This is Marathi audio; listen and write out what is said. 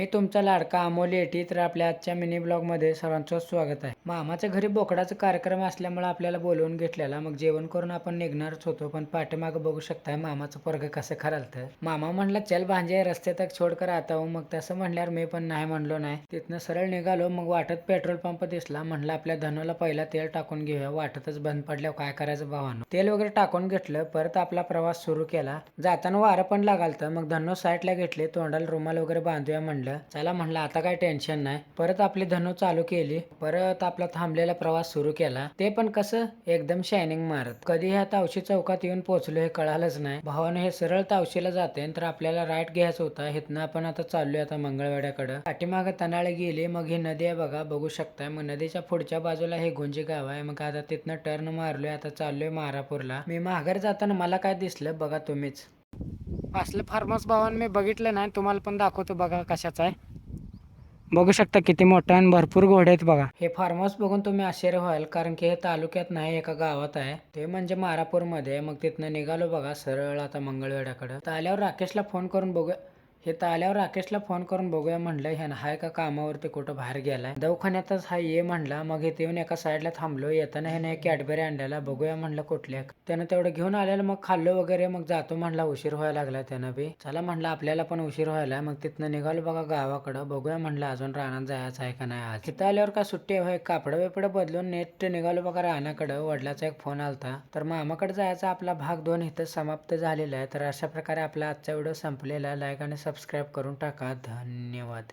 मी तुमचा लाडका अमोल येटी. तर आपल्या आजच्या मिनी ब्लॉगमध्ये सर्वांचं स्वागत आहे. मामाच्या घरी बोकडाचा कार्यक्रम असल्यामुळे आपल्याला बोलवून घेतलेला. मग जेवण करून आपण निघणारच होतो, पण पाठीमागं बघू शकताय मामाचं पोरगं कसं खरालतं. मामा म्हणला चल भांजे रस्ते तक छोड कर आता हूं. मग तसं म्हणल्यावर मी पण नाही म्हणलो नाही. तिथनं सरळ निघालो. मग वाटत पेट्रोल पंप दिसला. म्हणलं आपल्या धनूला पहिला तेल टाकून घेऊया. वाटतच बंद पडल्यावर काय करायचं भावानं. तेल वगैरे टाकून घेतलं. परत आपला प्रवास सुरू केला. जाताना वारं पण लागालतं. मग धनू साईडला घेतले. तोंडाला रुमाल वगैरे बांधूया म्हणलं. चला म्हणलं आता काय टेन्शन नाही. परत आपली धनू चालू केली. परत आपला थांबलेला प्रवास सुरू केला. ते पण कसं एकदम शायनिंग मारत. कधी ह्या तावशी चौकात येऊन पोहोचलो हे कळालंच नाही. भावानं हे सरळ तावशीला जाते तर आपल्याला राईट घ्यायचा होता. इथनं आपण आता चाललोय आता मंगळवेड्याकडं. पाठीमागं तनाळे गेली. मग ही नदी आहे बघा, बघू शकताय. मग नदीच्या पुढच्या बाजूला हे गुंजी गाव आहे. मग आता तिथनं टर्न मारलोय. आता चाललोय मारापूरला. मी माघार जाताना मला काय दिसलं बघा तुम्हीच. असलं फार्महाऊस भावानं मी बघितलं नाही. तुम्हाला पण दाखवतो बघा कशाचं आहे. बघू शकता किती मोठं आणि भरपूर घोडे आहेत बघा. हे फार्महाऊस बघून तुम्ही आश्चर्य व्हाल, कारण की हे तालुक्यात नाही एका गावात आहे. ते म्हणजे मारापूरमध्ये. मग तिथनं निघालो बघा सरळ आता मंगळवेढ्याकडं. तर आल्यावर राकेशला फोन करून बघूया. म्हणलं ह्यानं हाय का कामावरती कुठं बाहेर गेलाय. दवाखान्यातच हाय ये म्हणला. मग इथे येऊन एका साईडला थांबलो. येताना ह्यानं एक कॅडबरी आणलेला. बघूया म्हणलं कुठल्या. त्यानं तेवढं घेऊन आलेलं. मग खाल्लो वगैरे. मग जातो म्हणला, उशीर व्हायला लागला त्यानं बी. चला म्हणलं आपल्याला पण उशीर व्हायला. मग तिथनं निघालो बघा गावाकडं. बघूया म्हणलं अजून रानात जायचं आहे का नाही आज. तिथं आल्यावर का सुट्टी आहे, कापडं बिपडं बदलून नेट निघालो बघा रानाकडं. वडिलाचा एक फोन आलता. तर मामाकडे जायचा आपला भाग 2 इथं समाप्त झालेला आहे. तर अशा प्रकारे आपला आजचा व्हिडिओ संपलेला आहे. लाईक आणि सबस्क्राईब करून टाका. धन्यवाद.